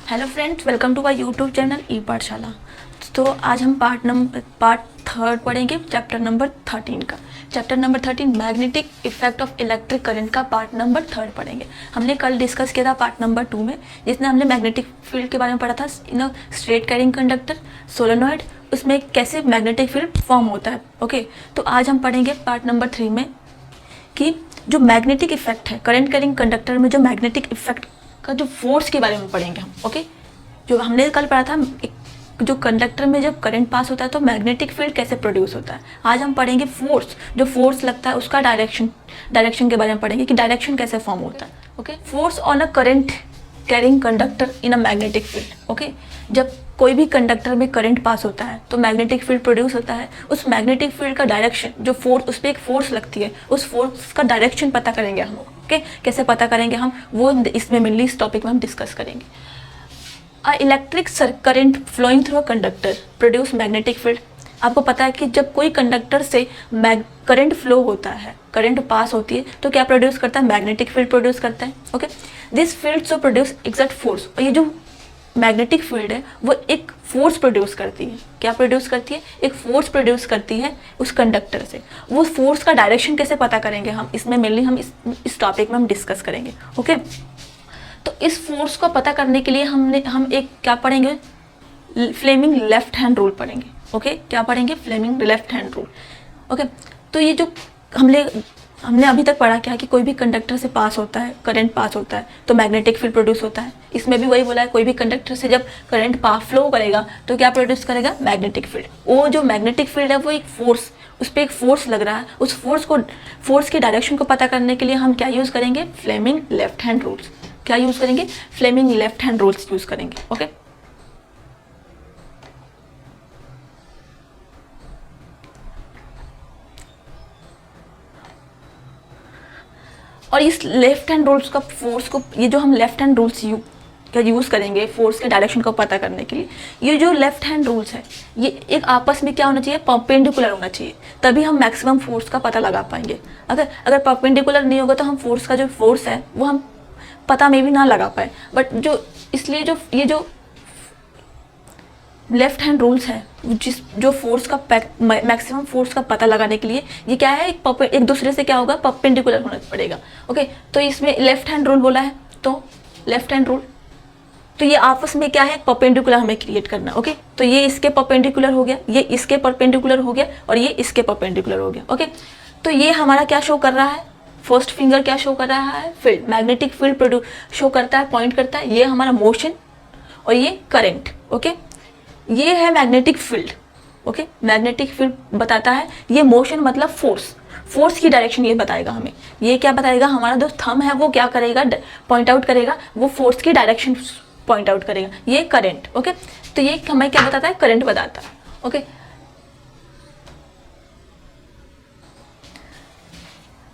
Hello friends, welcome to my YouTube channel e Pathshala. तो आज हम पार्ट थर्ड पढ़ेंगे चैप्टर नंबर 13 का। Chapter number 13 magnetic effect of electric current का part number 3 पढ़ेंगे। हमने कल डिस्कस किया था पार्ट नंबर 2 में, जिसमें हमने मैग्नेटिक फील्ड के बारे में पढ़ा था, in straight carrying conductor, solenoid, उसमें कैसे मैग्नेटिक फील्ड फॉर्म होता है। ओके, तो आज हम पढ़ेंगे पार्ट नंबर 3 में कि जो मैग्नेटिक इफेक्ट है करंट कैरिंग कंडक्टर में, जो मैग्नेटिक इफेक्ट का जो फोर्स के बारे में पढ़ेंगे हम। ओके, जो हमने कल पढ़ा था जो कंडक्टर में जब करंट पास होता है तो मैग्नेटिक फील्ड कैसे प्रोड्यूस होता है। आज हम पढ़ेंगे फोर्स, जो फोर्स लगता है उसका डायरेक्शन के बारे में पढ़ेंगे कि डायरेक्शन कैसे फॉर्म होता है। Okay, force on a current carrying conductor in a magnetic field. Okay, जब कोई भी कंडक्टर में करंट पास होता है तो मैग्नेटिक फील्ड प्रोड्यूस होता है। उस मैग्नेटिक फील्ड का डायरेक्शन, जो फोर्स, उस पर एक फोर्स लगती है, उस फोर्स का डायरेक्शन पता करेंगे हम। ओके, कैसे पता करेंगे हम, वो इसमें मेनली इस टॉपिक में हम डिस्कस करेंगे। Electric current flowing through a conductor produce magnetic field. आपको पता है कि जब कोई कंडक्टर से करंट फ्लो होता है, करंट पास होती है, तो क्या प्रोड्यूस करता है, मैग्नेटिक फील्ड प्रोड्यूस करता है। Okay, this field so produce exact force. और ये जो मैग्नेटिक फील्ड है वो एक फोर्स प्रोड्यूस करती है। क्या प्रोड्यूस करती है, एक फोर्स प्रोड्यूस करती है उस कंडक्टर से। वो फोर्स का डायरेक्शन कैसे पता करेंगे हम, इसमें मेनली हम इस टॉपिक में हम डिस्कस करेंगे। ओके, तो इस फोर्स को पता करने के लिए हम एक क्या पढ़ेंगे, फ्लेमिंग लेफ्ट हैंड रूल पढ़ेंगे। ओके, क्या पढ़ेंगे, Fleming left hand rule. Okay, तो ये जो हमने अभी तक पढ़ा क्या है कि कोई भी कंडक्टर से पास होता है, करंट पास होता है तो मैग्नेटिक फील्ड प्रोड्यूस होता है। इसमें भी वही बोला है, कोई भी कंडक्टर से जब करंट फ्लो करेगा तो क्या प्रोड्यूस करेगा, मैग्नेटिक फील्ड। वो जो मैग्नेटिक फील्ड है वो एक फोर्स, उस पर एक फोर्स लग रहा है। उस फोर्स के डायरेक्शन को पता करने के लिए हम क्या यूज़ करेंगे, फ्लेमिंग लेफ्ट हैंड रूल्स। क्या यूज़ करेंगे, Fleming left hand rules use करेंगे। ओके, और इस लेफ्ट हैंड रूल्स का फोर्स को, ये जो हम लेफ्ट हैंड रूल्स यूज़ करेंगे फोर्स के डायरेक्शन को पता करने के लिए, ये जो लेफ्ट हैंड रूल्स है ये एक आपस में क्या होना चाहिए, परपेंडिकुलर होना चाहिए, तभी हम मैक्सिमम फोर्स का पता लगा पाएंगे। अगर परपेंडिकुलर नहीं होगा तो हम फोर्स का जो फोर्स है वो हम पता में भी ना लगा पाए। बट इसलिए ये जो लेफ्ट हैंड रूल्स है, जो फोर्स का मैक्सिमम फोर्स का पता लगाने के लिए ये क्या है, एक दूसरे से क्या होगा, परपेंडिकुलर होना पड़ेगा। ओके, तो इसमें लेफ्ट हैंड रूल बोला है, तो लेफ्ट हैंड रूल, तो ये आपस में क्या है, परपेंडिकुलर हमें क्रिएट करना। ओके, तो ये इसके परपेंडिकुलर हो गया, ये इसके परपेंडिकुलर हो गया, और ये इसके परपेंडिकुलर हो गया। ओके, तो ये हमारा क्या शो कर रहा है, फर्स्ट फिंगर क्या शो कर रहा है, फील्ड, मैग्नेटिक फील्ड शो करता है, पॉइंट करता है। ये हमारा मोशन और ये करंट। ओके, ये है magnetic field. Okay, magnetic field बताता है, ये मोशन मतलब फोर्स की डायरेक्शन ये बताएगा हमें। ये क्या बताएगा, हमारा जो थंब है वो क्या करेगा, पॉइंट आउट करेगा, वो फोर्स की डायरेक्शन पॉइंट आउट करेगा। ये करंट। ओके, तो ये हमें क्या बताता है, करंट बताता है। Okay,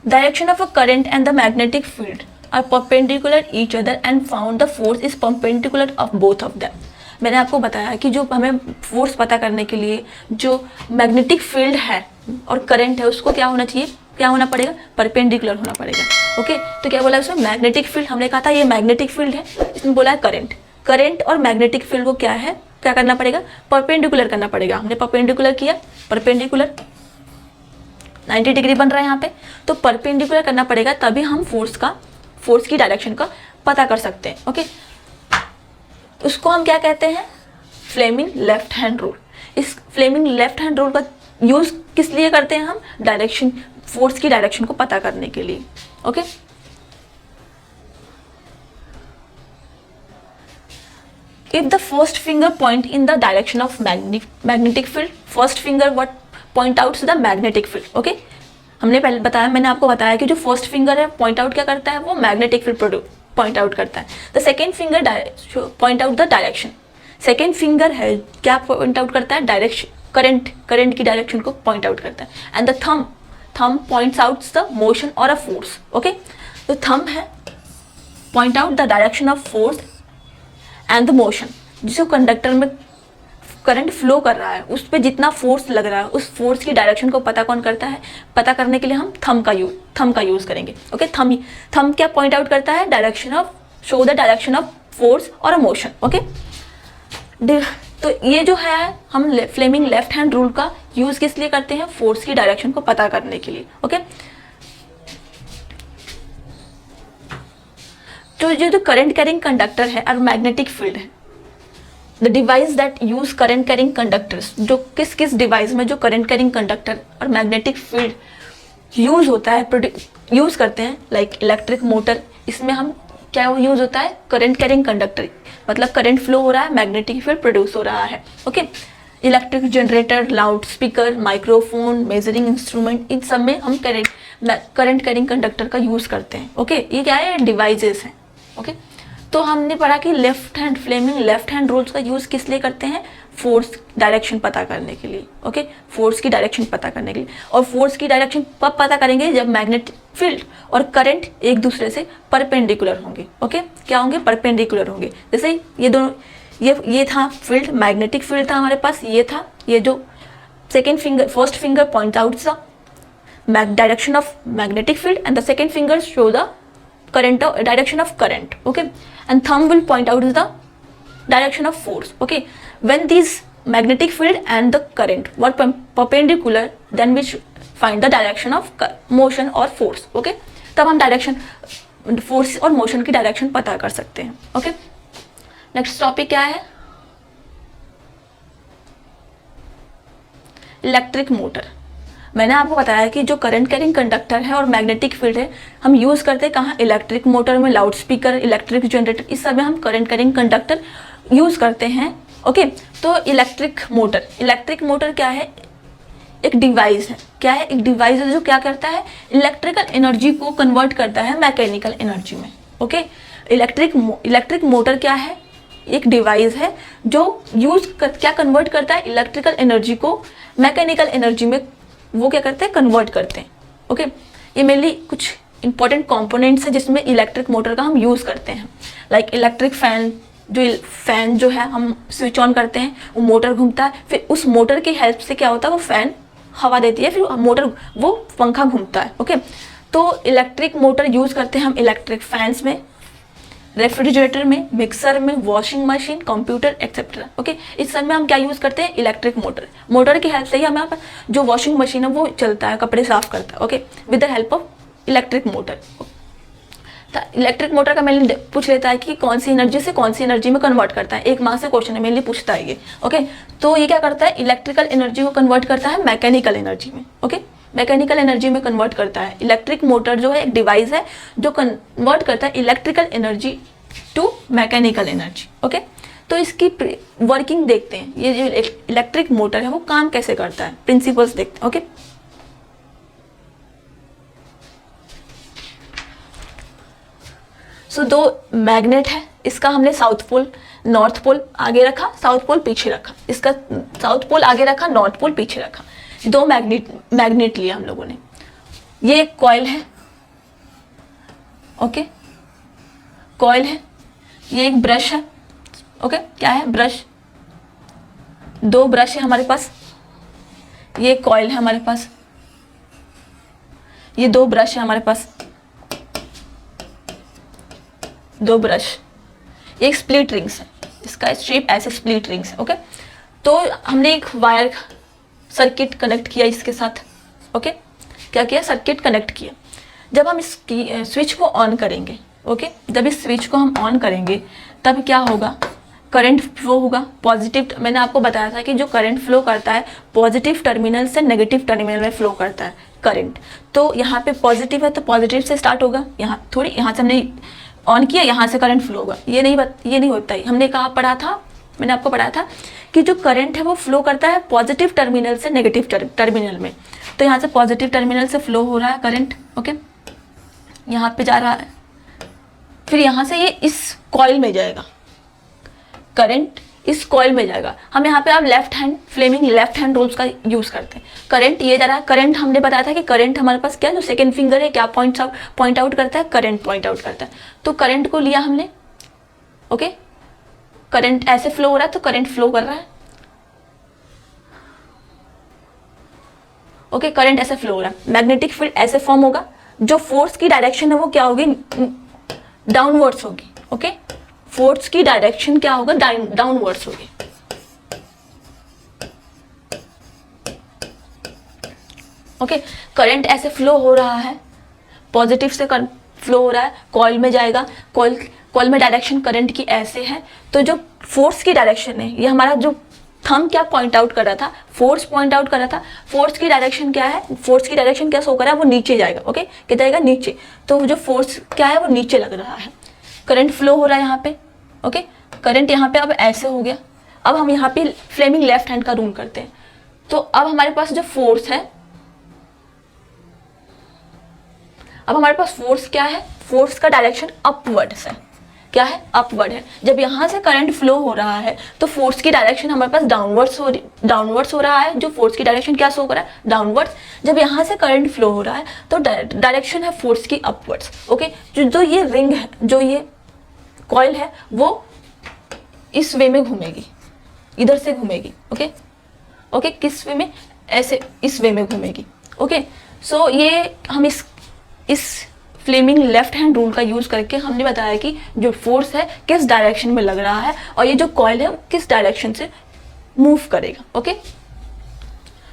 direction of a current and the magnetic field are perpendicular each other and found the force is perpendicular of both of them। मैंने आपको बताया कि जो हमें फोर्स पता करने के लिए जो मैग्नेटिक फील्ड है और करंट है उसको क्या होना चाहिए, क्या होना पड़ेगा, परपेंडिकुलर होना पड़ेगा। ओके, तो क्या बोला इसमें, मैग्नेटिक फील्ड, हमने कहा था ये मैग्नेटिक फील्ड है, इसमें बोला है करंट और मैग्नेटिक फील्ड को क्या है, क्या करना पड़ेगा, परपेंडिकुलर करना पड़ेगा। हमने परपेंडिकुलर किया, परपेंडिकुलर 90 डिग्री बन रहा है यहाँ पे, तो परपेंडिकुलर करना पड़ेगा, तभी हम फोर्स की डायरेक्शन का पता कर सकते हैं। ओके, उसको हम क्या कहते हैं, फ्लेमिंग लेफ्ट हैंड रूल। इस फ्लेमिंग लेफ्ट हैंड रूल का यूज किस लिए करते हैं हम, फोर्स की डायरेक्शन को पता करने के लिए। Okay, if the first finger point in the direction of magnetic field, first finger what point out the magnetic field. Okay, मैंने आपको बताया कि जो फर्स्ट फिंगर है पॉइंट आउट क्या करता है, वो मैग्नेटिक फील्ड पॉइंट आउट करता है। The second finger point out the direction, second finger है क्या पॉइंट आउट करता है, डायरेक्शन, करंट की डायरेक्शन को पॉइंट आउट करता है। And the thumb points out the motion और अ फोर्स। ओके, तो थंब है point out the direction of force and the motion. जिस कंडक्टर में करंट फ्लो कर रहा है उस पर जितना फोर्स लग रहा है उस फोर्स की डायरेक्शन को पता कौन करता है, पता करने के लिए हम थंब का यूज करेंगे। ओके, थंब क्या पॉइंट आउट करता है, direction of, show the direction of force और मोशन। ओके, तो ये जो है हम फ्लेमिंग लेफ्ट हैंड रूल का यूज किस लिए करते हैं, फोर्स की डायरेक्शन को पता करने के लिए। ओके, तो ये जो करंट कैरिंग कंडक्टर है और मैग्नेटिक फील्ड है, the device that use current carrying conductors, जो किस किस डिवाइस में जो करंट कैरिंग कंडक्टर और मैग्नेटिक फील्ड यूज होता है, यूज करते हैं, लाइक इलेक्ट्रिक मोटर, इसमें हम क्या यूज होता है, करंट कैरिंग कंडक्टर, मतलब करंट फ्लो हो रहा है, मैग्नेटिक फील्ड प्रोड्यूस हो रहा है। Okay, electric generator, loudspeaker, microphone, measuring instrument, इन सब में हम करंट कैरिंग कंडक्टर का यूज करते हैं। ओके, ये क्या है, डिवाइसेस हैं। ओके, तो हमने पढ़ा कि left hand Fleming left hand rules का यूज किस लिए करते हैं, फोर्स डायरेक्शन पता करने के लिए। ओके, फोर्स की डायरेक्शन पता करने के लिए, और फोर्स की डायरेक्शन कब पता करेंगे, जब मैग्नेटिक फील्ड और करंट एक दूसरे से परपेंडिकुलर होंगे। ओके, क्या होंगे, परपेंडिकुलर होंगे। जैसे ये दोनों, ये था फील्ड, मैग्नेटिक फील्ड था हमारे पास, ये था, ये जो second finger, first finger point out the direction of magnetic field and the second finger show the current direction of current. Okay, and thumb will point out the direction of force. Okay, when these magnetic field and the current were perpendicular, then we find the direction of motion or force. Okay, तब हम direction, force और motion की direction पता कर सकते हैं। Okay, next topic क्या है, इलेक्ट्रिक मोटर। मैंने आपको बताया कि जो करंट कैरिंग कंडक्टर है और मैग्नेटिक फील्ड है, हम यूज़ करते हैं कहाँ, इलेक्ट्रिक मोटर में, लाउड स्पीकर, इलेक्ट्रिक जनरेटर, इस सब में हम करंट कैरिंग कंडक्टर यूज़ करते हैं। ओके, तो इलेक्ट्रिक मोटर क्या है, एक डिवाइस है। क्या है, एक डिवाइस है जो क्या करता है, इलेक्ट्रिकल एनर्जी को कन्वर्ट करता है मैकेनिकल एनर्जी में। ओके, इलेक्ट्रिक मोटर क्या है, एक डिवाइस है जो क्या कन्वर्ट करता है, इलेक्ट्रिकल एनर्जी को मैकेनिकल एनर्जी में वो क्या करते हैं, कन्वर्ट करते हैं। ओके, ये मेनली कुछ इंपॉर्टेंट कंपोनेंट्स हैं जिसमें इलेक्ट्रिक मोटर का हम यूज़ करते हैं, लाइक इलेक्ट्रिक फैन जो है हम स्विच ऑन करते हैं, वो मोटर घूमता है, फिर उस मोटर की हेल्प से क्या होता है, वो फैन हवा देती है, फिर मोटर वो पंखा घूमता है। ओके, तो इलेक्ट्रिक मोटर यूज़ करते हैं हम इलेक्ट्रिक फैंस में, रेफ्रिजरेटर में, मिक्सर में, washing machine, computer etcetera. Okay, इस सब में हम क्या यूज़ करते हैं, इलेक्ट्रिक मोटर की हेल्प से ही हमें जो वॉशिंग मशीन है वो चलता है, कपड़े साफ करता है। Okay, with the help of electric motor. तो इलेक्ट्रिक मोटर का मेनली पूछ लेता है कि कौन सी एनर्जी से कौन सी एनर्जी में कन्वर्ट करता है, एक मार्क्स से क्वेश्चन है, मेनली पूछता है ये। ओके, तो ये क्या करता है, इलेक्ट्रिकल एनर्जी को कन्वर्ट करता है मैकेनिकल एनर्जी में। ओके, मैकेनिकल एनर्जी में कन्वर्ट करता है। इलेक्ट्रिक मोटर जो है एक डिवाइस है जो कन्वर्ट करता है electrical energy to mechanical energy. Okay, तो इसकी वर्किंग देखते हैं, ये जो इलेक्ट्रिक मोटर है वो काम कैसे करता है, प्रिंसिपल्स देखते हैं। ओके, सो दो मैग्नेट है, इसका हमने साउथ पोल नॉर्थ पोल आगे रखा, साउथ पोल पीछे रखा, इसका साउथ पोल आगे रखा, नॉर्थ पोल पीछे रखा, दो मैग्नेट लिया हम लोगों ने। ये एक कॉइल है। ओके, कॉइल है, ये एक ब्रश है। ओके, क्या है, ब्रश, दो ब्रश है हमारे पास, ये कॉइल है हमारे पास, ये दो ब्रश है हमारे पास, दो ब्रश, एक स्प्लिट रिंग्स है, इसका शेप ऐसे स्प्लिट रिंग्स है। ओके, तो हमने एक वायर सर्किट कनेक्ट किया इसके साथ। ओके, क्या किया, सर्किट कनेक्ट किया। जब हम इस स्विच को ऑन करेंगे, ओके, जब इस स्विच को हम ऑन करेंगे तब क्या होगा, करंट फ्लो होगा पॉजिटिव। मैंने आपको बताया था कि जो करंट फ्लो करता है पॉजिटिव टर्मिनल से नेगेटिव टर्मिनल में फ्लो करता है करंट। तो यहाँ पे पॉजिटिव है तो पॉजिटिव से स्टार्ट होगा, यहाँ थोड़ी, यहाँ से हमने ऑन किया, यहाँ से करंट फ्लो होगा, ये नहीं होता है। हमने कहा पढ़ा था, मैंने आपको पढ़ाया था कि जो करंट है वो फ्लो करता है पॉजिटिव टर्मिनल से नेगेटिव टर्मिनल में। तो यहाँ से पॉजिटिव टर्मिनल से फ्लो हो रहा है करंट। ओके, यहाँ पे जा रहा है, फिर यहाँ से ये इस कॉइल में जाएगा, करंट इस कॉइल में जाएगा। हम यहाँ पे आप फ्लेमिंग लेफ्ट हैंड रूल्स का यूज करते हैं। करंट ये जा रहा है, करंट हमने बताया था कि करंट हमारे पास क्या, जो सेकंड फिंगर है क्या पॉइंट आउट करता है, करंट पॉइंट आउट करता है। तो करंट को लिया हमने। ओके, करंट ऐसे फ्लो हो रहा है तो करंट फ्लो कर रहा है। ओके, करंट ऐसे फ्लो हो रहा है, मैग्नेटिक फील्ड ऐसे फॉर्म होगा, जो फोर्स की डायरेक्शन है वो क्या होगी, डाउनवर्ड्स होगी। ओके, फोर्स की डायरेक्शन क्या होगा, डाउनवर्ड्स होगी। ओके, करंट ऐसे फ्लो हो रहा है, पॉजिटिव से फ्लो हो रहा है, कॉइल में जाएगा, कॉइल में डायरेक्शन करंट की ऐसे है, तो जो फोर्स की डायरेक्शन है, ये हमारा जो थंब क्या पॉइंट आउट कर रहा था, फोर्स पॉइंट आउट कर रहा था, फोर्स की डायरेक्शन क्या है, फोर्स की डायरेक्शन क्या शो कर रहा है, वो नीचे जाएगा। ओके, क्या जाएगा, नीचे। तो जो फोर्स क्या है वो नीचे लग रहा है, करंट फ्लो हो रहा है यहाँ पे। ओके, करंट यहाँ पे अब ऐसे हो गया। अब हम यहाँ पे फ्लेमिंग लेफ्ट हैंड का रूल करते हैं। तो अब हमारे पास जो फोर्स है, अब हमारे पास फोर्स क्या है, फोर्स का डायरेक्शन अपवर्ड है, क्या है, अपवर्ड है। जब यहाँ से करंट फ्लो हो रहा है तो फोर्स की डायरेक्शन हमारे पास डाउनवर्ड्स हो रहा है। जो फोर्स की डायरेक्शन क्या शो कर रहा है, डाउनवर्ड्स। जब यहाँ से करंट फ्लो हो रहा है तो डायरेक्शन है फोर्स की अपवर्ड्स। ओके, जो ये रिंग है, जो ये कॉइल है, वो इस वे में घूमेगी, इधर से घूमेगी। ओके ओके, किस वे में, ऐसे इस वे में घूमेगी। ओके, सो ये हम इस फ्लेमिंग लेफ्ट हैंड रूल का यूज करके हमने बताया कि जो फोर्स है किस डायरेक्शन में लग रहा है और ये जो कॉइल है किस डायरेक्शन से मूव करेगा। ओके,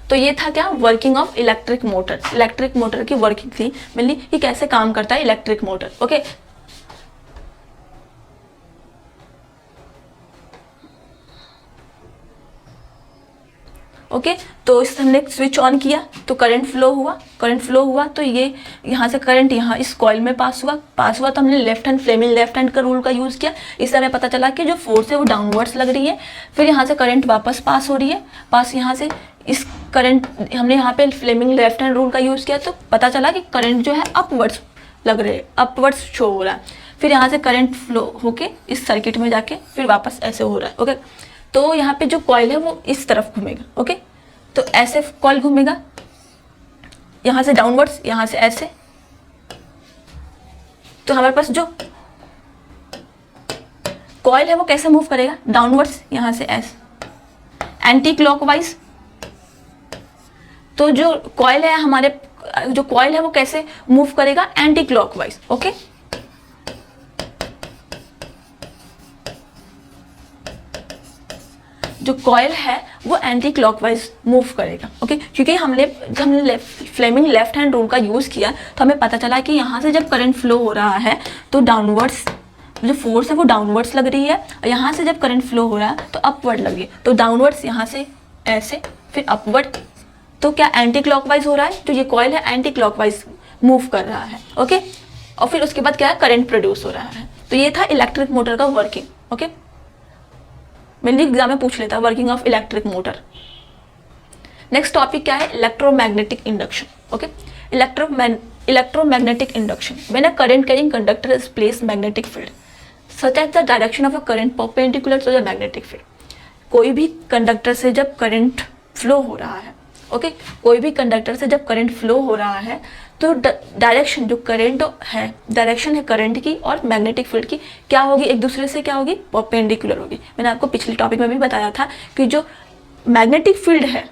तो ये था क्या, working of electric motor. Electric motor की वर्किंग थी मेनली कि कैसे काम करता है इलेक्ट्रिक मोटर। ओके, ओके, तो इस हमने स्विच ऑन किया तो करंट फ्लो हुआ तो ये यहाँ से करंट यहाँ इस कॉइल में पास हुआ तो हमने फ्लेमिंग लेफ्ट हैंड का रूल का यूज़ किया। इससे हमें पता चला कि जो फोर्स है वो डाउनवर्ड्स लग रही है। फिर यहाँ से करंट वापस पास हो रही है, यहाँ से इस करंट, हमने यहाँ पे फ्लेमिंग लेफ्ट हैंड रूल का यूज़ किया तो पता चला कि करंट जो है अपवर्ड्स लग रहे हैं, अपवर्ड्स शो हो रहा है। फिर यहाँ से करंट फ्लो होके इस सर्किट में जाके फिर वापस ऐसे हो रहा है। ओके, तो यहाँ पे जो कॉइल है वो इस तरफ घूमेगा। ओके, तो ऐसे कॉइल घूमेगा, यहाँ से डाउनवर्ड्स, यहाँ से ऐसे। तो हमारे पास जो कॉइल है वो कैसे मूव करेगा, डाउनवर्ड्स, यहाँ से ऐसे, एंटी क्लॉकवाइज। तो जो कॉइल है वो कैसे मूव करेगा, एंटी क्लॉकवाइज। ओके, जो कॉइल है वो एंटी क्लॉकवाइज मूव करेगा। ओके, क्योंकि हमने फ्लेमिंग लेफ्ट हैंड रूल का यूज़ किया तो हमें पता चला कि यहाँ से जब करंट फ्लो हो रहा है तो डाउनवर्ड्स, जो फोर्स है वो डाउनवर्ड्स लग रही है, और यहाँ से जब करंट फ्लो हो रहा है तो अपवर्ड लग रही है। तो डाउनवर्ड्स यहाँ से ऐसे, फिर अपवर्ड, तो क्या एंटी क्लॉकवाइज हो रहा है, तो ये कॉइल है एंटी क्लॉकवाइज मूव कर रहा है। ओके, और फिर उसके बाद क्या है, करंट प्रोड्यूस हो रहा है। तो ये था इलेक्ट्रिक मोटर का वर्किंग। ओके, मेनली एग्जाम में पूछ लेता है working of electric motor. Next topic क्या है, electromagnetic induction. Okay, electromagnetic induction, when a current carrying conductor is placed magnetic field such as the direction of a current perpendicular to the magnetic field. कोई भी conductor से जब current flow हो रहा है, okay, कोई भी कंडक्टर से जब करंट फ्लो हो रहा है तो डायरेक्शन, जो करंट है, डायरेक्शन है करंट की और मैग्नेटिक फील्ड की क्या होगी, एक दूसरे से क्या होगी, परपेंडिकुलर होगी। मैंने आपको पिछले टॉपिक में भी बताया था कि जो मैग्नेटिक फील्ड है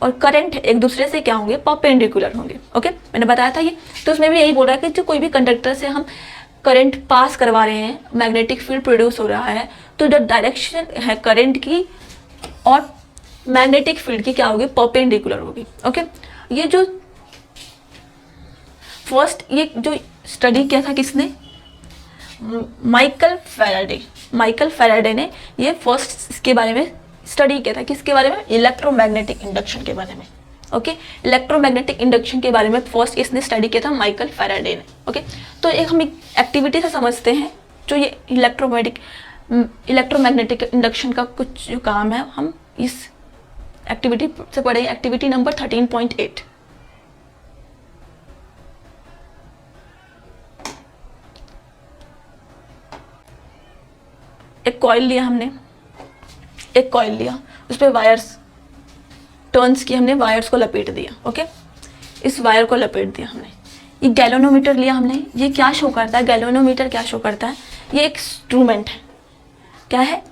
और करंट है एक दूसरे से क्या होंगे, परपेंडिकुलर होंगे। ओके, मैंने बताया था ये। तो उसमें भी यही बोल रहा है कि जो कोई भी कंडक्टर से हम करंट पास करवा रहे हैं, मैग्नेटिक फील्ड प्रोड्यूस हो रहा है, तो जो डायरेक्शन है करंट की और मैग्नेटिक फील्ड की क्या होगी, परपेंडिकुलर होगी। ओके, ये जो फर्स्ट ये जो स्टडी किया था किसने, माइकल फैराडे ने ये फर्स्ट इसके बारे में स्टडी किया था, किसके बारे में, इलेक्ट्रोमैग्नेटिक इंडक्शन के बारे में। ओके, इलेक्ट्रोमैग्नेटिक इंडक्शन के बारे में फर्स्ट इसने स्टडी किया था माइकल फैराडे ने। ओके, तो हम एक एक्टिविटी से समझते हैं जो ये इलेक्ट्रोमैग्नेटिक इंडक्शन का कुछ जो काम है हम इस एक्टिविटी से पढ़े, एक्टिविटी नंबर 13.8। एक कॉइल लिया हमने, उस पर वायर्स टर्न्स की, हमने वायर्स को लपेट दिया। ओके, इस वायर को लपेट दिया हमने। ये गैल्वेनोमीटर लिया हमने, ये क्या शो करता है, गैल्वेनोमीटर क्या शो करता है, ये एक इंस्ट्रूमेंट है। क्या है,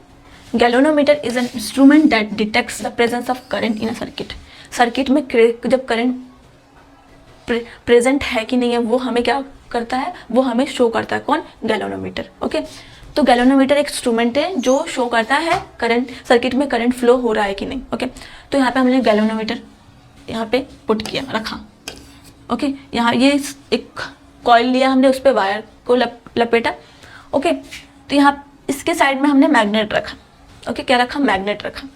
galvanometer is an instrument that detects the presence of current in a circuit. Circuit में जब करंट प्रेजेंट है कि नहीं है वो हमें क्या करता है, वो हमें शो करता है। कौन, गैल्वेनोमीटर। ओके, तो गैल्वेनोमीटर एक इंस्ट्रूमेंट है जो शो करता है करंट, सर्किट में करंट फ्लो हो रहा है कि नहीं। ओके, तो यहाँ पे हमने गैल्वेनोमीटर यहाँ पे पुट किया, रखा। ओके, यहाँ ये एक कॉइल लिया हमने, उस पर वायर को लपेटा। ओके, तो यहाँ इसके साइड में हमने मैग्नेट रखा। ओके, क्या रखा? मैग्नेट रखा।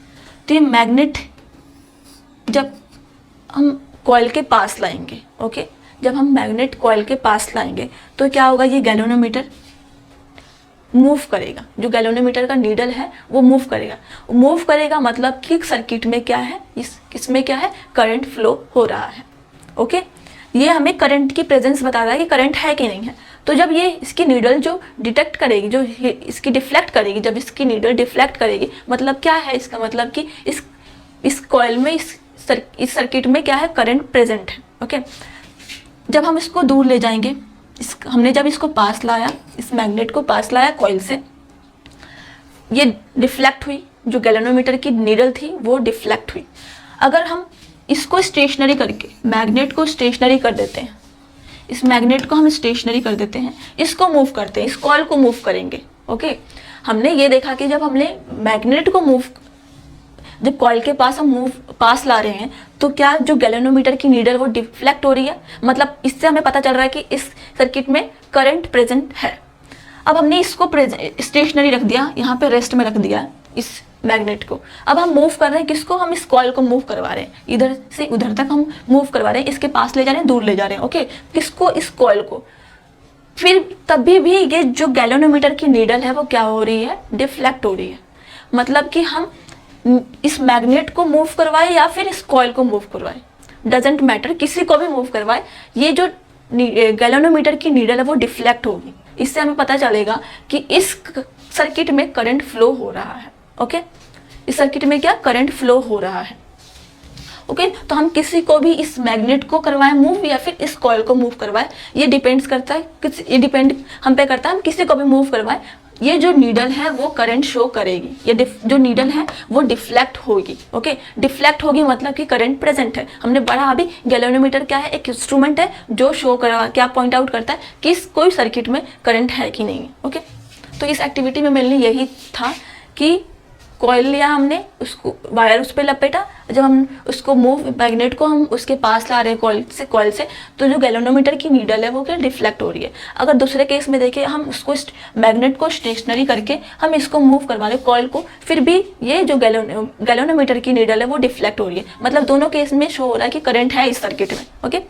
तो ये मैग्नेट जब हम कॉइल के पास लाएंगे, ओके, जब हम मैग्नेट कॉइल के पास लाएंगे तो क्या होगा? ये गैल्वेनोमीटर मूव करेगा। जो गैल्वेनोमीटर का नीडल है वो मूव करेगा। मूव करेगा मतलब कि सर्किट में क्या है, इसमें क्या है? करंट फ्लो हो रहा है। ओके, ये हमें करंट की प्रेजेंस बता रहा है कि करंट है कि नहीं है। तो जब ये इसकी नीडल जो डिटेक्ट करेगी, जो इसकी डिफ्लेक्ट करेगी, जब इसकी नीडल डिफ्लेक्ट करेगी, मतलब क्या है? इसका मतलब कि इस कॉइल में, इस सर्किट में क्या है? करंट प्रेजेंट है। ओके, जब हम इसको दूर ले जाएंगे, हमने जब इसको पास लाया, इस मैग्नेट को पास लाया कॉइल से, ये डिफ्लेक्ट हुई। जो गैल्वेनोमीटर की नीडल थी वो डिफ्लेक्ट हुई। अगर हम इसको स्टेशनरी करके मैग्नेट को स्टेशनरी कर देते हैं, इस मैग्नेट को हम स्टेशनरी कर देते हैं, इसको मूव करते हैं, इस कॉइल को मूव करेंगे। ओके, हमने ये देखा कि जब हमने मैग्नेट को मूव, जब कॉइल के पास हम पास ला रहे हैं, तो क्या जो गैल्वेनोमीटर की नीडल वो डिफ्लेक्ट हो रही है। मतलब इससे हमें पता चल रहा है कि इस सर्किट में करंट प्रेजेंट है। अब हमने इसको स्टेशनरी रख दिया, यहाँ पे रेस्ट में रख दिया इस मैग्नेट को। अब हम मूव कर रहे हैं किसको? हम इस कॉइल को मूव करवा रहे हैं, इधर से उधर तक हम मूव करवा रहे हैं, इसके पास ले जा रहे हैं, दूर ले जा रहे हैं। ओके, किसको? इस कॉइल को। फिर तभी भी ये जो गैल्वेनोमीटर की नीडल है वो क्या हो रही है? डिफ्लेक्ट हो रही है। मतलब कि हम इस मैग्नेट को मूव करवाए या फिर इस कॉइल को मूव करवाए, डजेंट मैटर, किसी को भी मूव करवाए, ये जो गैल्वेनोमीटर की नीडल है वो डिफ्लेक्ट होगी। इससे हमें पता चलेगा कि इस सर्किट में करंट फ्लो हो रहा है। ओके, इस सर्किट में क्या? करंट फ्लो हो रहा है। ओके, तो हम किसी को भी इस मैग्नेट को करवाएं मूव या फिर इस कॉइल को मूव करवाएं, ये डिपेंड्स करता है, ये डिपेंड हम पे करता है, हम किसी को भी मूव करवाएं, ये जो नीडल है वो करंट शो करेगी। ये जो नीडल है वो डिफ्लेक्ट होगी। ओके, डिफ्लेक्ट होगी मतलब कि करंट प्रेजेंट है। हमने पढ़ा अभी, गैल्वेनोमीटर क्या है? एक इंस्ट्रूमेंट है जो शो करवा, क्या पॉइंट आउट करता है कि कोई सर्किट में करंट है कि नहीं है। ओके, तो इस एक्टिविटी में मेनली यही था कि कॉइल लिया हमने, उसको वायर उस पर लपेटा, जब हम उसको मूव, मैग्नेट को हम उसके पास ला रहे हैं कॉइल से, तो जो गैल्वेनोमीटर की नीडल है वो क्या? डिफ्लेक्ट हो रही है। अगर दूसरे केस में देखें, हम उसको मैग्नेट को स्टेशनरी करके हम इसको मूव करवा रहे हैं कॉइल को, फिर भी ये जो गैल्वेनोमीटर की नीडल है वो डिफ्लेक्ट हो रही है। मतलब दोनों केस में शो हो रहा है कि करंट है इस सर्किट में। Okay,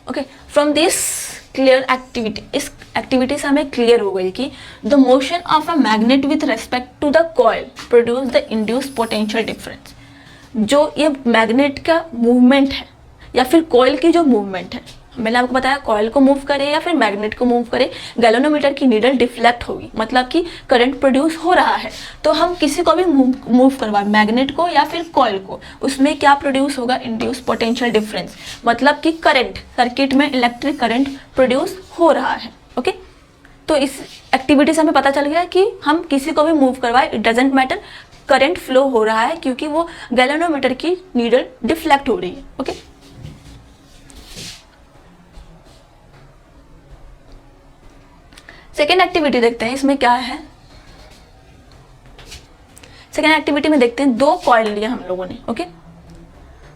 okay, from this clear activity, इस एक्टिविटी से हमें क्लियर हो गई कि the motion of a magnet with respect to the coil produce the induce potential difference. जो ये मैग्नेट का मूवमेंट है या फिर कॉइल की जो मूवमेंट है, मैंने आपको बताया कॉइल को मूव करे या फिर मैग्नेट को मूव करे, गैल्वेनोमीटर की नीडल डिफ्लेक्ट होगी, मतलब कि करंट प्रोड्यूस हो रहा है। तो हम किसी को भी मूव करवाएं, मैग्नेट को या फिर कॉइल को, उसमें क्या प्रोड्यूस होगा? इंड्यूस पोटेंशियल डिफरेंस, मतलब कि करंट, सर्किट में इलेक्ट्रिक करंट प्रोड्यूस हो रहा है। ओके, तो इस एक्टिविटी से हमें पता चल गया कि हम किसी को भी मूव करवाए, it doesn't matter, current flow हो रहा है क्योंकि वो गैल्वेनोमीटर की नीडल डिफ्लेक्ट हो रही है। ओके, सेकेंड एक्टिविटी देखते हैं, इसमें क्या है। सेकेंड एक्टिविटी में देखते हैं, दो कॉइल लिया हम लोगों ने। ओके,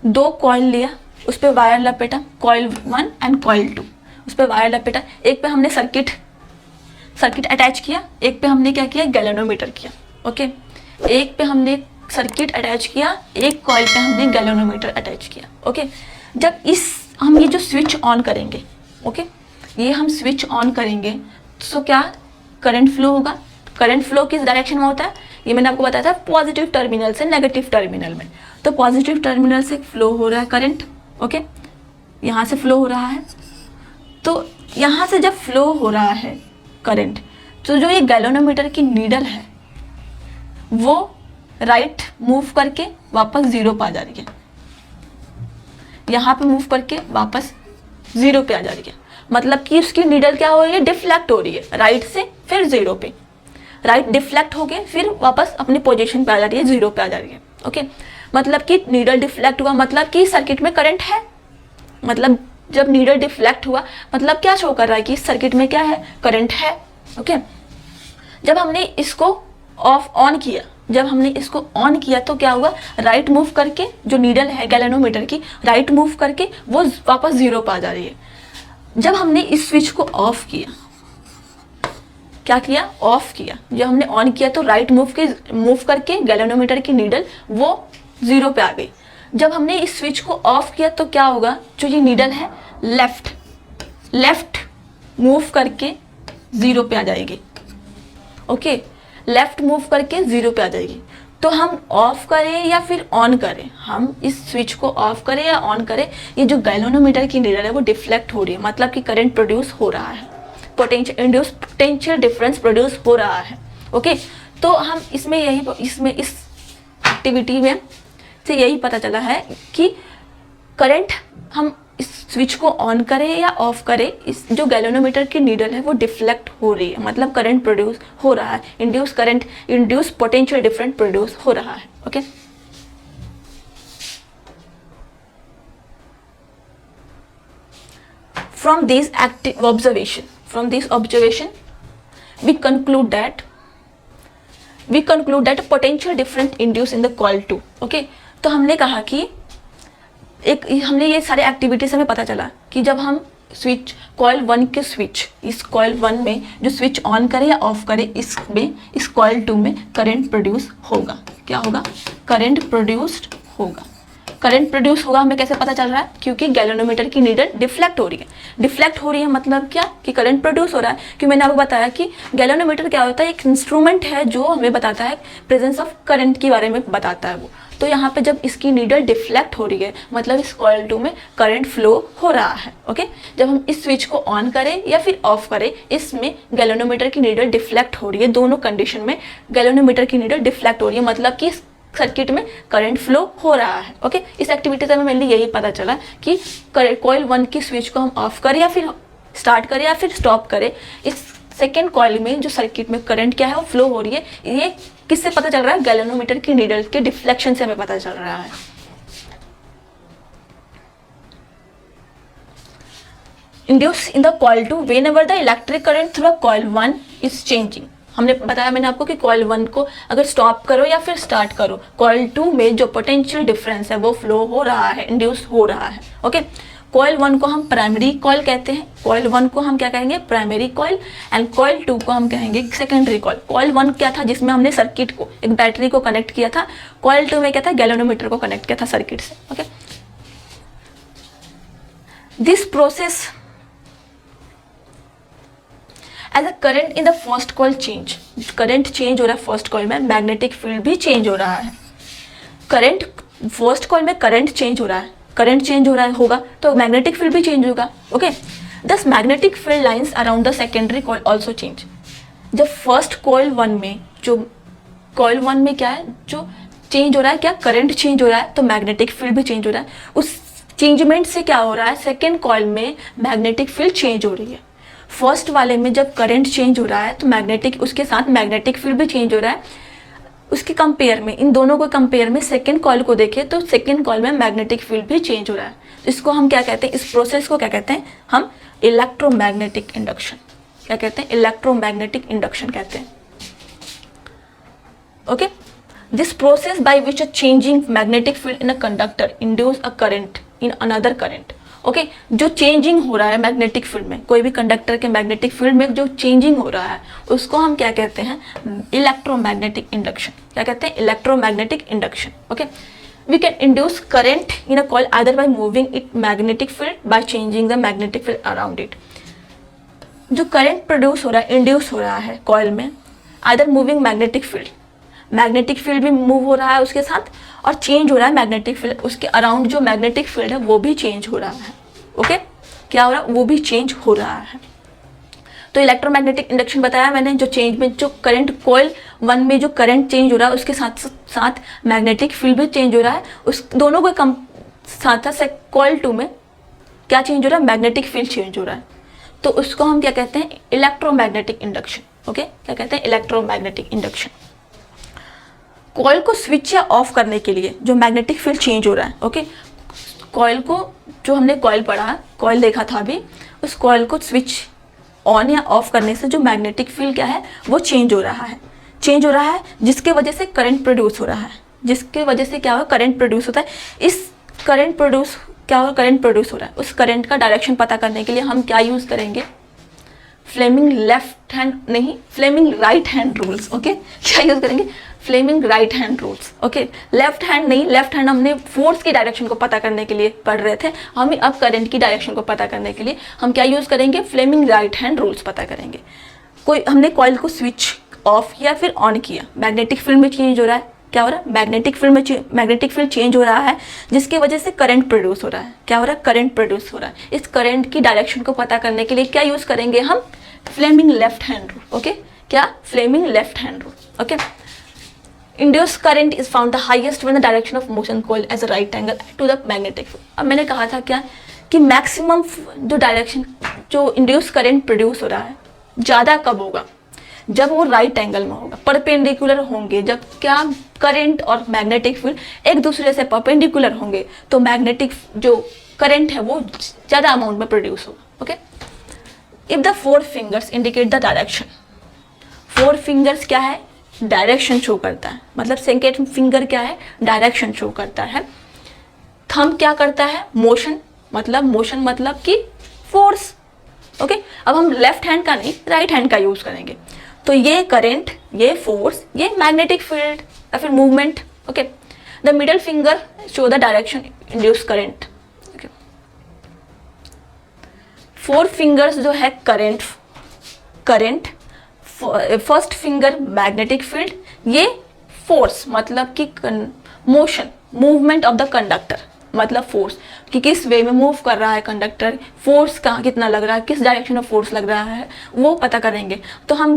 दो कॉइल लिया, उस पर वायर लपेटा, कॉइल 1 एंड कॉइल 2, उस पर वायर लपेटा। एक पे हमने सर्किट अटैच किया, एक पे हमने क्या किया? गैल्वेनोमीटर किया। ओके, एक पे हमने सर्किट अटैच किया, एक कॉइल पे हमने गैल्वेनोमीटर अटैच किया। ओके, जब हम ये जो स्विच ऑन करेंगे, ओके, ये हम स्विच ऑन करेंगे तो क्या? करंट फ्लो होगा। करंट फ्लो किस डायरेक्शन में होता है? ये मैंने आपको बताया था, पॉजिटिव टर्मिनल से नेगेटिव टर्मिनल में। तो पॉजिटिव टर्मिनल से फ्लो हो रहा है करंट। ओके, यहाँ से फ्लो हो रहा है, तो यहाँ से जब फ्लो हो रहा है करंट, तो जो ये गैल्वेनोमीटर की नीडल है वो राइट मूव करके वापस जीरो पे आ जा रही है, यहाँ पे मूव करके वापस जीरो पे आ जा रही है। मतलब कि उसकी नीडल क्या हो रही है? डिफ्लेक्ट हो रही है, राइट से फिर जीरो पे, राइट डिफ्लेक्ट हो गए, फिर वापस अपनी पोजीशन पे आ जा रही है, जीरो पे आ जा रही है। ओके, मतलब कि नीडल डिफ्लेक्ट हुआ, मतलब कि सर्किट में करंट है, मतलब जब नीडल डिफ्लेक्ट हुआ मतलब क्या शो कर रहा है कि इस सर्किट में क्या है, करंट है। ओके, जब हमने इसको ऑन किया तो क्या हुआ, राइट मूव करके जो नीडल है गैल्वेनोमीटर की, राइट मूव करके वो वापस 0 पे आ जा रही है। जब हमने इस स्विच को ऑफ किया, क्या किया, ऑफ किया, जब हमने ऑन किया तो राइट मूव करके गैल्वेनोमीटर की नीडल वो 0 पे आ गई। जब हमने इस स्विच को ऑफ किया तो क्या होगा, जो ये नीडल है लेफ्ट मूव करके 0 पे आ जाएगी। ओके, लेफ्ट मूव करके 0 पे आ जाएगी। तो हम ऑफ करें या फिर ऑन करें, हम इस स्विच को ऑफ करें या ऑन करें, ये जो गैल्वेनोमीटर की नीडल है वो डिफ्लेक्ट हो रही है, मतलब कि करंट प्रोड्यूस हो रहा है, पोटेंशियल डिफरेंस प्रोड्यूस हो रहा है। ओके, तो हम इस एक्टिविटी में से यही पता चला है कि करंट, हम इस स्विच को ऑन करें या ऑफ करें, इस जो गैल्वेनोमीटर की नीडल है वो डिफ्लेक्ट हो रही है, मतलब करंट प्रोड्यूस हो रहा है, इंड्यूस पोटेंशियल डिफरेंस प्रोड्यूस हो रहा है। Okay, from this observation we conclude that potential difference induced in the coil 2। Okay, तो हमने कहा कि हमने ये सारे एक्टिविटीज हमें पता चला कि जब हम स्विच कॉइल 1 के इस कॉइल 1 में जो स्विच ऑन करें या ऑफ करें, इस कॉइल 2 में करंट प्रोड्यूस होगा। क्या होगा, करंट प्रोड्यूस होगा। हमें कैसे पता चल रहा है, क्योंकि गैल्वेनोमीटर की नीडल डिफ्लेक्ट हो रही है मतलब क्या, कि करंट प्रोड्यूस हो रहा है। क्योंकि मैंने आपको बताया कि गैल्वेनोमीटर क्या होता है, एक इंस्ट्रूमेंट है जो हमें बताता है प्रेजेंस ऑफ करंट के बारे में बताता है वो। तो यहाँ पे जब इसकी नीडल डिफ्लेक्ट हो रही है मतलब इस कॉइल 2 में करंट फ्लो हो रहा है। ओके, जब हम इस स्विच को ऑन करें या फिर ऑफ करें, इसमें गैल्वेनोमीटर की नीडल डिफ्लेक्ट हो रही है। दोनों कंडीशन में गैल्वेनोमीटर की नीडल डिफ्लेक्ट हो रही है, मतलब कि सर्किट में करंट फ्लो हो रहा है। ओके, इस एक्टिविटी से हमें मेनली यही पता चला कि कॉइल 1 की स्विच को हम ऑफ करें या फिर स्टार्ट करें या फिर स्टॉप करें, इस सेकेंड कॉइल में जो सर्किट में करंट क्या है वो फ्लो हो रही है। ये किससे पता चल रहा है, गैल्वेनोमीटर की नीडल के डिफ्लेक्शन से हमें पता चल रहा है। Induce in the coil 2 whenever the electric current through coil 1 is changing. हमने बताया मैंने आपको कि कॉइल 1 को अगर स्टॉप करो या फिर स्टार्ट करो, कॉइल 2 में जो पोटेंशियल डिफरेंस है वो फ्लो हो रहा है, इंड्यूस हो रहा है। ओके, कॉइल 1 को हम प्राइमरी कॉइल कहते हैं, कॉइल 1 को हम क्या कहेंगे, प्राइमरी कॉइल, एंड कॉइल 2 को हम कहेंगे सेकेंडरी कॉइल। कॉइल 1 क्या था, जिसमें हमने सर्किट को, एक बैटरी को कनेक्ट किया था। कॉइल 2 में क्या था, गैल्वेनोमीटर को कनेक्ट किया था सर्किट से। Okay, this process as a current in the first coil change, current change हो रहा है फर्स्ट कॉइल में, मैग्नेटिक फील्ड भी चेंज हो रहा है। करंट फर्स्ट कॉइल में करंट चेंज हो रहा है, करंट चेंज हो रहा है होगा तो मैग्नेटिक फील्ड भी चेंज होगा। ओके, दस magnetic field lines around the secondary coil also change. जब फर्स्ट कॉइल 1 में, जो कॉइल 1 में क्या है, जो चेंज हो रहा है, क्या करंट चेंज हो रहा है, तो मैग्नेटिक फील्ड भी चेंज हो रहा है। उस चेंजमेंट से क्या हो रहा है, सेकेंड कॉइल में मैग्नेटिक फील्ड चेंज हो रही है। फर्स्ट वाले में जब करंट चेंज हो रहा है तो मैग्नेटिक, उसके साथ मैग्नेटिक फील्ड भी चेंज हो रहा है। उसके कंपेयर में, इन दोनों को कंपेयर में सेकेंड कॉइल को देखें तो सेकेंड कॉइल में मैग्नेटिक फील्ड भी चेंज हो रहा है। इसको हम क्या कहते हैं, इस प्रोसेस को क्या कहते हैं हम, इलेक्ट्रोमैग्नेटिक इंडक्शन। क्या कहते हैं, इलेक्ट्रोमैग्नेटिक इंडक्शन कहते हैं। Okay, this process by which a changing magnetic field in a conductor induce a current in another current. Okay, जो चेंजिंग हो रहा है मैग्नेटिक फील्ड में, कोई भी कंडक्टर के मैग्नेटिक फील्ड में जो चेंजिंग हो रहा है उसको हम क्या कहते हैं, इलेक्ट्रोमैग्नेटिक इंडक्शन। क्या कहते हैं, electromagnetic induction. Okay, we can induce current in a coil either by moving it magnetic field by changing the magnetic field around it. जो करंट प्रोड्यूस हो रहा है, इंड्यूस हो रहा है कॉइल में, either moving magnetic field, magnetic field भी move हो रहा है उसके साथ, और चेंज हो रहा है मैग्नेटिक फील्ड, उसके अराउंड जो मैग्नेटिक फील्ड है वो भी चेंज हो रहा है। ओके, क्या हो रहा है, वो भी चेंज हो रहा है। तो इलेक्ट्रोमैग्नेटिक इंडक्शन बताया मैंने, जो चेंज में, जो करंट कॉइल 1 में जो करंट चेंज हो रहा है उसके साथ साथ मैग्नेटिक फील्ड भी चेंज हो रहा है। उस दोनों को साथ साथ कॉइल 2 में क्या चेंज हो रहा है, मैग्नेटिक फील्ड चेंज हो रहा है। तो उसको हम क्या कहते हैं, इलेक्ट्रोमैग्नेटिक इंडक्शन। ओके, क्या कहते हैं, इलेक्ट्रोमैग्नेटिक इंडक्शन। कॉइल को स्विच या ऑफ करने के लिए जो मैग्नेटिक फील्ड चेंज हो रहा है, ओके, कॉइल को, जो हमने कॉइल पढ़ा, कॉइल देखा था अभी, उस कॉइल को स्विच ऑन या ऑफ करने से जो मैग्नेटिक फील्ड क्या है वो चेंज हो रहा है, जिसके वजह से करंट प्रोड्यूस हो रहा है, जिसके वजह से क्या होगा, करंट प्रोड्यूस होता है। इस करंट प्रोड्यूस हो रहा है, उस करंट का डायरेक्शन पता करने के लिए हम क्या यूज़ करेंगे, Fleming right hand rules. Okay, क्या यूज़ करेंगे, Fleming right hand rules. Okay, left hand नहीं, लेफ्ट हैंड हमने फोर्स की डायरेक्शन को पता करने के लिए पढ़ रहे थे, हम अब करंट की डायरेक्शन को पता करने के लिए हम क्या यूज़ करेंगे, फ्लेमिंग राइट हैंड रूल्स पता करेंगे। हमने कॉइल को स्विच ऑफ या फिर ऑन किया, मैग्नेटिक फील्ड में चेंज हो रहा है, क्या हो रहा है, मैग्नेटिक फील्ड चेंज हो रहा है, जिसकी वजह से करंट प्रोड्यूस हो रहा है, क्या हो रहा है, करंट प्रोड्यूस हो रहा है। इस करंट की डायरेक्शन को पता करने के लिए क्या यूज़ करेंगे हम, Fleming left hand rule. Okay, क्या, Fleming left hand rule. Okay, induced current is found the highest when the direction of motion coil as a right angle to the magnetic field। अब मैंने कहा था क्या कि maximum जो direction, जो induce current produce हो रहा है ज़्यादा कब होगा, जब वो राइट एंगल में होगा, परपेंडिकुलर होंगे, जब क्या करंट और मैग्नेटिक फील्ड एक दूसरे से परपेंडिकुलर होंगे तो मैग्नेटिक जो करंट है वो ज़्यादा अमाउंट में प्रोड्यूस होगा। Okay, if the 4 fingers indicate the direction, 4 fingers क्या है, डायरेक्शन शो करता है, मतलब सेकेंड फिंगर क्या है, डायरेक्शन शो करता है। थंब क्या करता है, मोशन मतलब कि फोर्स। ओके, अब हम लेफ्ट हैंड का नहीं राइट हैंड का यूज करेंगे, तो ये करंट, ये फोर्स, ये मैग्नेटिक फील्ड या फिर movement. Okay, the middle finger show the direction induce current. 4 fingers जो है current, first finger magnetic field, ये फोर्स मतलब कि motion, movement of the conductor, मतलब फोर्स कि किस वे में मूव कर रहा है कंडक्टर, फोर्स कहाँ कितना लग रहा है, किस डायरेक्शन में फोर्स लग रहा है वो पता करेंगे। तो हम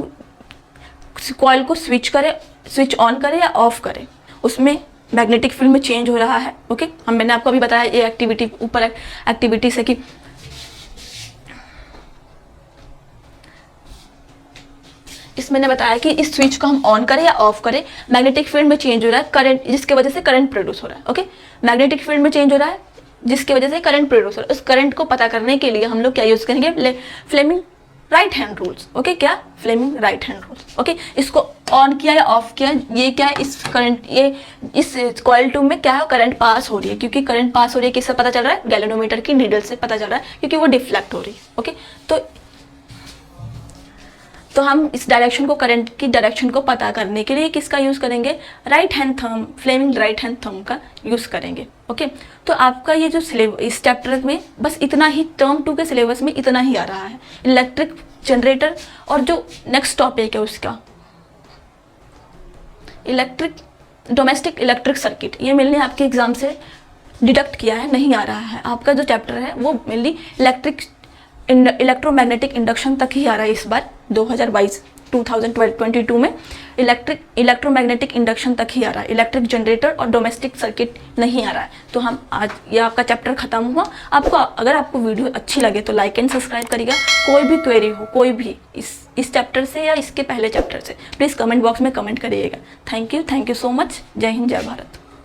कॉइल को स्विच ऑन करें या ऑफ करें, उसमें मैग्नेटिक फील्ड में चेंज हो रहा है। ओके, मैंने आपको अभी बताया ये एक्टिविटी, ऊपर एक्टिविटी से कि इसमें मैंने बताया कि इस स्विच को हम ऑन करें या ऑफ करें, मैग्नेटिक फील्ड में चेंज हो रहा है करंट, जिसके वजह से करंट प्रोड्यूस हो रहा है। ओके, मैग्नेटिक फील्ड में चेंज हो रहा है जिसकी वजह से करंट प्रोड्यूस हो रहा है। उस करंट को पता करने के लिए हम लोग क्या यूज करेंगे, Fleming right hand rules. Okay, क्या, Fleming right hand rules. Okay, इसको ऑन किया या ऑफ किया, ये क्या है, इस करंट, ये इस कॉइल ट्यूब में क्या है, करंट पास हो रही है, क्योंकि करंट पास हो रही है किससे पता चल रहा है, गैल्वेनोमीटर की नीडल से पता चल रहा है, क्योंकि वो डिफ्लेक्ट हो रही है। ओके, तो हम इस डायरेक्शन को, करंट की डायरेक्शन को पता करने के लिए किसका यूज़ करेंगे, right hand thumb, Fleming right hand thumb का यूज़ करेंगे। ओके, तो आपका ये जो इस चैप्टर में बस इतना ही, टर्म 2 के सिलेबस में इतना ही आ रहा है, इलेक्ट्रिक जनरेटर। और जो नेक्स्ट टॉपिक है उसका डोमेस्टिक इलेक्ट्रिक सर्किट, ये मेनली आपके एग्जाम से डिडक्ट किया है, नहीं आ रहा है। आपका जो चैप्टर है वो मेनली इलेक्ट्रोमैग्नेटिक इंडक्शन तक ही आ रहा है इस बार 2022 में इलेक्ट्रोमैग्नेटिक इंडक्शन तक ही आ रहा है, इलेक्ट्रिक जनरेटर और डोमेस्टिक सर्किट नहीं आ रहा है। तो हम आज ये आपका चैप्टर खत्म हुआ। अगर आपको वीडियो अच्छी लगे तो लाइक एंड सब्सक्राइब करिएगा। कोई भी क्वेरी हो, कोई भी इस चैप्टर से या इसके पहले चैप्टर से, प्लीज़ कमेंट बॉक्स में कमेंट करिएगा। Thank you so much. जय हिंद, जय भारत।